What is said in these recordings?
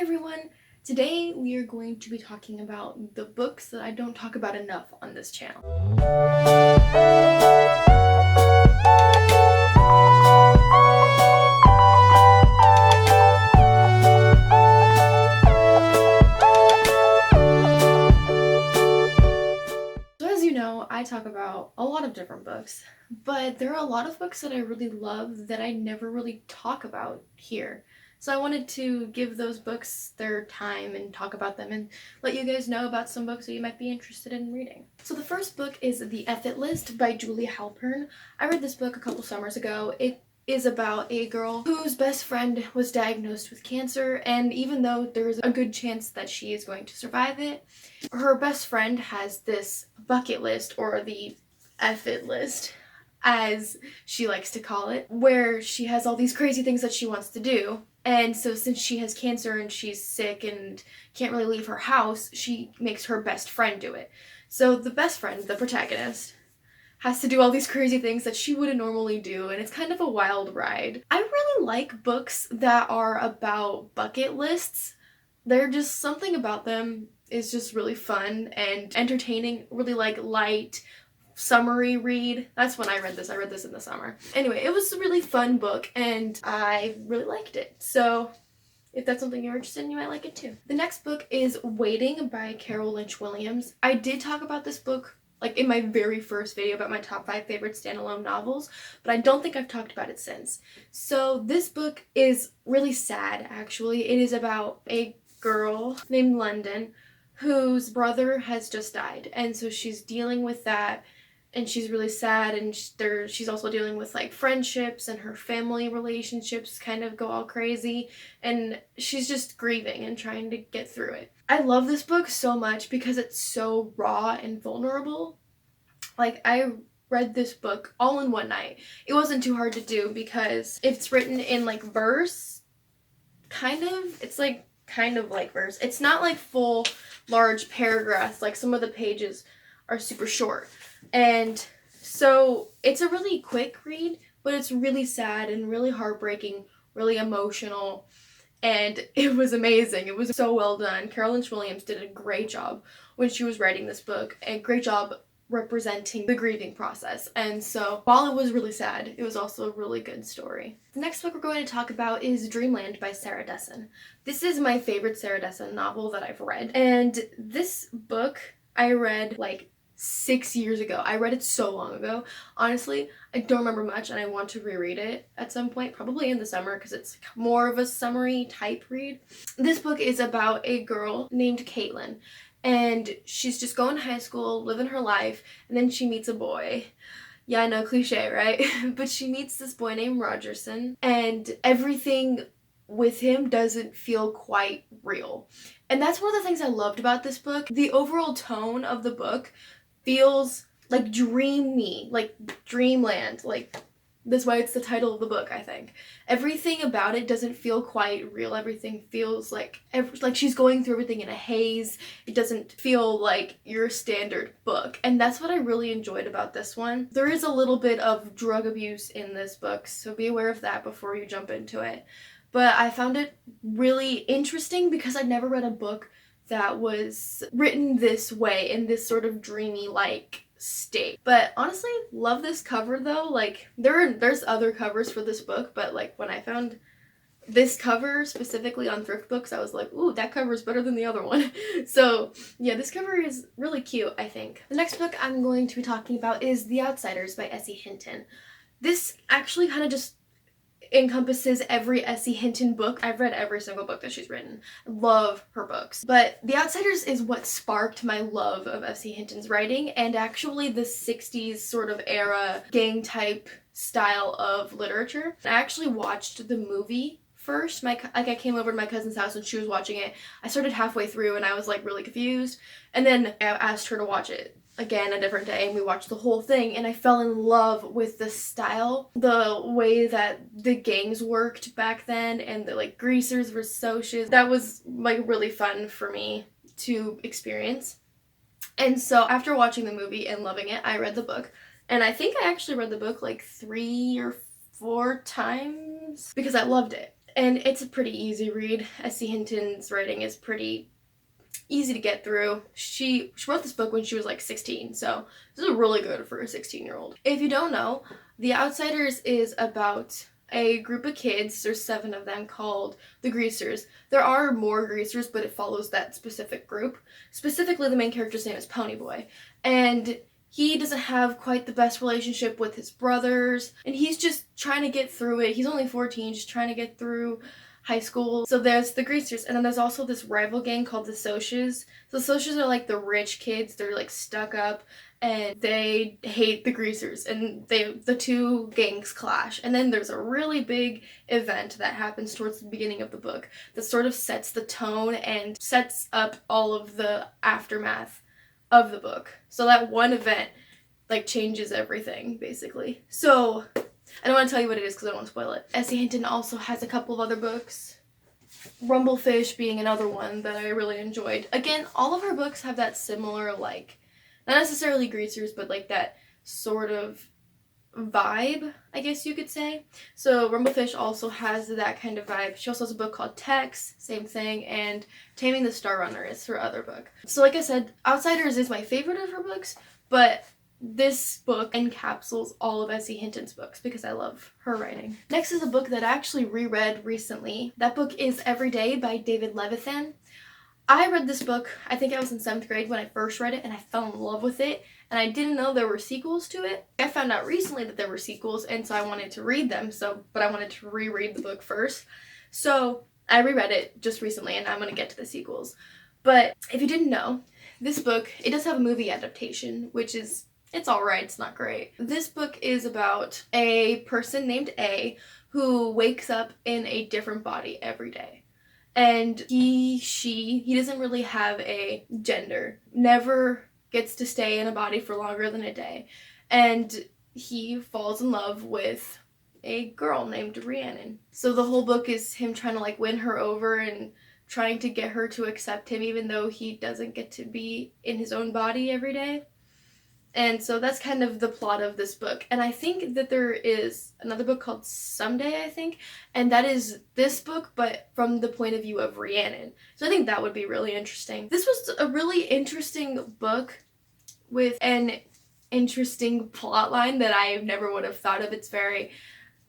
everyone! Today we are going to be talking about the books that I don't talk about enough on this channel. So as you know, I talk about a lot of different books, but there are a lot of books that I really love that I never really talk about here. So I wanted to give those books their time and talk about them and let you guys know about some books that you might be interested in reading. So the first book is The Effort List by Julie Halpern. I read this book a couple summers ago. It is about a girl whose best friend was diagnosed with cancer, and even though there's a good chance that she is going to survive it, her best friend has this bucket list, or the effort list, as she likes to call it, where she has all these crazy things that she wants to do. And so since she has cancer and she's sick and can't really leave her house, she makes her best friend do it. So the best friend, the protagonist, has to do all these crazy things that she wouldn't normally do, and it's kind of a wild ride. I really like books that are about bucket lists. They're just something about them is just really fun and entertaining, really like light, summery read. That's when I read this. I read this in the summer. Anyway, it was a really fun book and I really liked it. So if that's something you're interested in, you might like it too. The next book is Waiting by Carol Lynch Williams. I did talk about this book like in my very first video about my top 5 favorite standalone novels, but I don't think I've talked about it since. So this book is really sad, actually. It is about a girl named London whose brother has just died, and so she's dealing with that, and she's really sad, and she's also dealing with like friendships, and her family relationships kind of go all crazy, and she's just grieving and trying to get through it. I love this book so much because it's so raw and vulnerable. Like, I read this book all in one night. It wasn't too hard to do because it's written in like verse, kind of. It's like kind of like verse. It's not like full large paragraphs, like some of the pages are super short. And so it's a really quick read, but it's really sad and really heartbreaking, really emotional, and it was amazing. It was so well done. Carol Lynch Williams did a great job when she was writing this book, a great job representing the grieving process. And so while it was really sad, it was also a really good story. The next book we're going to talk about is Dreamland by Sarah Dessen. This is my favorite Sarah Dessen novel that I've read, and this book I read like 6 years ago. I read it so long ago. Honestly, I don't remember much, and I want to reread it at some point, probably in the summer, because it's more of a summery type read. This book is about a girl named Caitlin, and she's just going to high school, living her life, and then she meets a boy. Yeah, I know, cliche, right? But she meets this boy named Rogerson, and everything with him doesn't feel quite real. And that's one of the things I loved about this book. The overall tone of the book feels like dreamy, like Dreamland, like that's why it's the title of the book, I think. Everything about it doesn't feel quite real. Everything feels like she's going through everything in a haze. It doesn't feel like your standard book. And that's what I really enjoyed about this one. There is a little bit of drug abuse in this book, so be aware of that before you jump into it. But I found it really interesting because I'd never read a book that was written this way, in this sort of dreamy like state. But honestly, love this cover though. Like there's other covers for this book, but like when I found this cover specifically on thrift books, I was like, ooh, that cover is better than the other one. So yeah, this cover is really cute, I think. The next book I'm going to be talking about is The Outsiders by S.E. Hinton. This actually kind of just encompasses every S.E. Hinton book. I've read every single book that she's written. I love her books. But The Outsiders is what sparked my love of S.E. Hinton's writing, and actually the 60s sort of era gang type style of literature. I actually watched the movie first. I came over to my cousin's house and she was watching it. I started halfway through and I was like really confused, and then I asked her to watch it again a different day, and we watched the whole thing, and I fell in love with the style, the way that the gangs worked back then, and the like greasers versus socias. That was like really fun for me to experience. And so after watching the movie and loving it, I read the book, and I think I actually read the book like 3 or 4 times because I loved it. and it's a pretty easy read. S.E. Hinton's writing is pretty easy to get through. She wrote this book when she was like 16, so this is really good for a 16-year-old. If you don't know, The Outsiders is about a group of kids, there's 7 of them, called the Greasers. There are more Greasers, but it follows that specific group. Specifically, the main character's name is Ponyboy, and he doesn't have quite the best relationship with his brothers, and he's just trying to get through it. He's only 14, just trying to get through high school. So there's the Greasers, and then there's also this rival gang called the Socias. So the Socias are like the rich kids. They're like stuck up, and they hate the Greasers, and the two gangs clash. And then there's a really big event that happens towards the beginning of the book that sort of sets the tone and sets up all of the aftermath of the book. So that one event like changes everything, basically. So I don't want to tell you what it is because I don't want to spoil it. S.E. Hinton also has a couple of other books, Rumblefish being another one that I really enjoyed. Again, all of her books have that similar, like, not necessarily Greasers, but like that sort of vibe, I guess you could say. So Rumblefish also has that kind of vibe. She also has a book called Tex, same thing, and Taming the Star Runner is her other book. So like I said, Outsiders is my favorite of her books, but this book encapsulates all of S.E. Hinton's books because I love her writing. Next is a book that I actually reread recently. That book is Every Day by David Levithan. I read this book, I think I was in 7th grade when I first read it, and I fell in love with it, and I didn't know there were sequels to it. I found out recently that there were sequels, and so I wanted to read them, but I wanted to reread the book first. So I reread it just recently, and I'm going to get to the sequels. But if you didn't know, this book, it does have a movie adaptation, which is, it's alright, it's not great. This book is about a person named A who wakes up in a different body every day. And he doesn't really have a gender, never gets to stay in a body for longer than a day. And he falls in love with a girl named Rhiannon. So the whole book is him trying to like win her over and trying to get her to accept him even though he doesn't get to be in his own body every day. And so that's kind of the plot of this book. And I think that there is another book called Someday, I think, and that is this book, but from the point of view of Rhiannon. So I think that would be really interesting. This was a really interesting book with an interesting plot line that I never would have thought of. It's very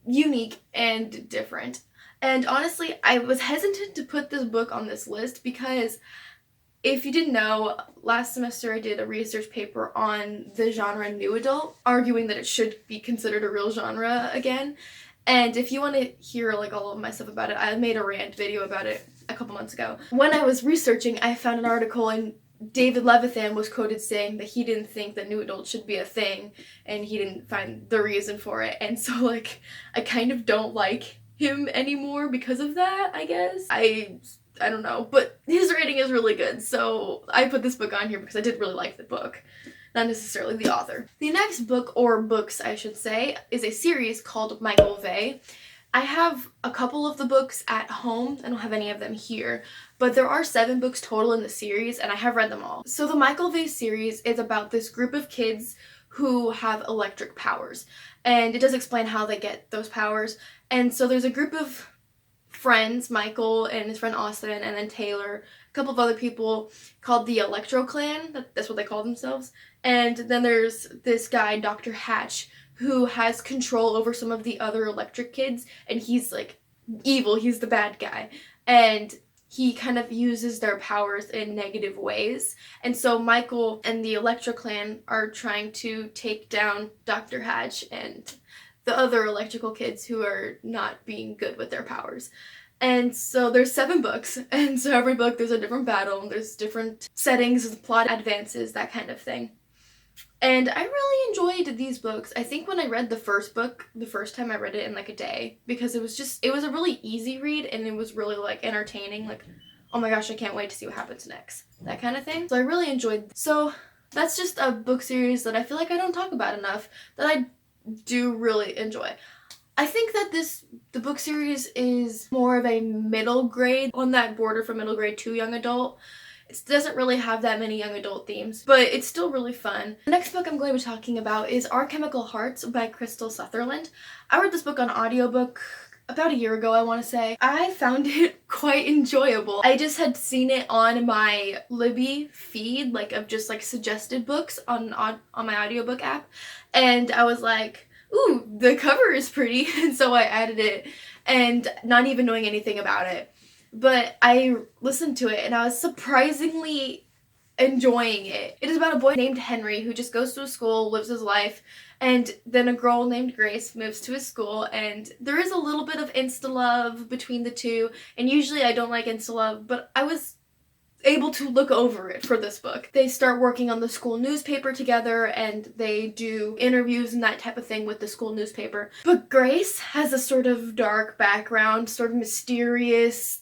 unique and different. And honestly, I was hesitant to put this book on this list because if you didn't know, last semester I did a research paper on the genre new adult, arguing that it should be considered a real genre again. And if you want to hear like all of my stuff about it, I made a rant video about it a couple months ago. When I was researching, I found an article and David Levithan was quoted saying that he didn't think that new adult should be a thing and he didn't find the reason for it. And so like, I kind of don't like him anymore because of that, I guess. I don't know, but his rating is really good, so I put this book on here because I did really like the book, not necessarily the author. The next book, or books I should say, is a series called Michael Vey. I have a couple of the books at home. I don't have any of them here, but there are 7 books total in the series, and I have read them all. So the Michael Vey series is about this group of kids who have electric powers, and it does explain how they get those powers. And so there's a group of friends, Michael and his friend Austin, and then Taylor, a couple of other people called the Electro Clan, that's what they call themselves. And then there's this guy, Dr. Hatch, who has control over some of the other electric kids, and he's like evil, he's the bad guy. And he kind of uses their powers in negative ways. And so Michael and the Electro Clan are trying to take down Dr. Hatch and the other electrical kids who are not being good with their powers. And so there's 7 books, and so every book there's a different battle, and there's different settings, the plot advances, that kind of thing. And I really enjoyed these books. I think when I read the first book, the first time I read it in like a day, because it was a really easy read, and it was really like entertaining, like, oh my gosh, I can't wait to see what happens next, that kind of thing. So I really enjoyed. So that's just a book series that I feel like I don't talk about enough, that I do really enjoy. I think that the book series is more of a middle grade, on that border from middle grade to young adult. It doesn't really have that many young adult themes, but it's still really fun. The next book I'm going to be talking about is Our Chemical Hearts by Crystal Sutherland. I read this book on audiobook about a year ago, I want to say. I found it quite enjoyable. I just had seen it on my Libby feed, like of just like suggested books on my audiobook app, and I was like, ooh, the cover is pretty, and so I added it, and not even knowing anything about it. But I listened to it and I was surprisingly enjoying it. It is about a boy named Henry who just goes to a school, lives his life, and then a girl named Grace moves to his school, and there is a little bit of insta-love between the two, and usually I don't like insta-love, but I was able to look over it for this book. They start working on the school newspaper together, and they do interviews and that type of thing with the school newspaper. But Grace has a sort of dark background, sort of mysterious.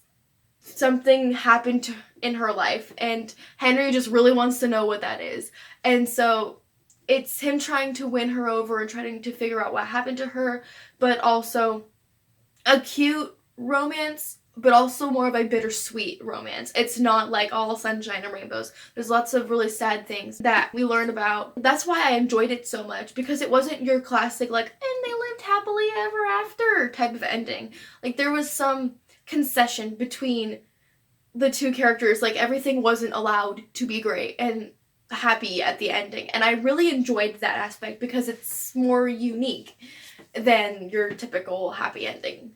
Something happened in her life, and Henry just really wants to know what that is. And so it's him trying to win her over and trying to figure out what happened to her, but also a cute romance, but also more of a bittersweet romance. It's not like all sunshine and rainbows. There's lots of really sad things that we learn about. That's why I enjoyed it so much, because it wasn't your classic like, and they lived happily ever after type of ending. Like, there was some concession between the two characters. Like, everything wasn't allowed to be great and happy at the ending, and I really enjoyed that aspect because it's more unique than your typical happy ending.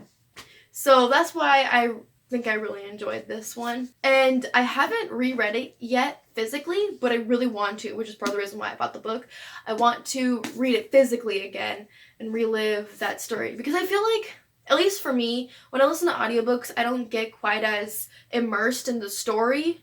So that's why I think I really enjoyed this one. And I haven't reread it yet physically, but I really want to, which is part of the reason why I bought the book. I want to read it physically again and relive that story, because I feel like, at least for me, when I listen to audiobooks, I don't get quite as immersed in the story,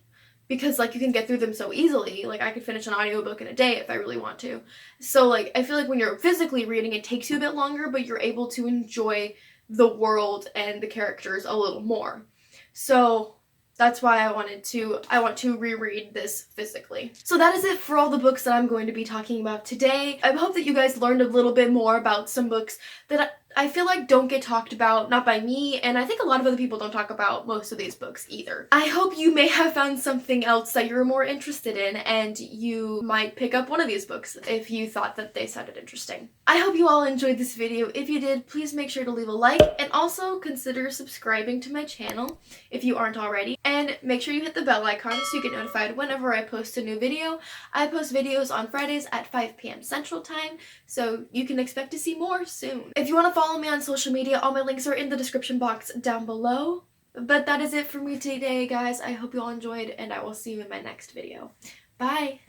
because like you can get through them so easily. Like, I could finish an audiobook in a day if I really want to. So like, I feel like when you're physically reading, it takes you a bit longer, but you're able to enjoy the world and the characters a little more. So that's why I want to reread this physically. So that is it for all the books that I'm going to be talking about today. I hope that you guys learned a little bit more about some books that I feel like don't get talked about, not by me, and I think a lot of other people don't talk about most of these books either. I hope you may have found something else that you're more interested in, and you might pick up one of these books if you thought that they sounded interesting. I hope you all enjoyed this video. If you did, please make sure to leave a like, and also consider subscribing to my channel if you aren't already, and make sure you hit the bell icon so you get notified whenever I post a new video. I post videos on Fridays at 5 p.m. Central Time, so you can expect to see more soon. If you want to follow me on social media, all my links are in the description box down below. But that is it for me today, guys. I hope you all enjoyed, and I will see you in my next video. Bye!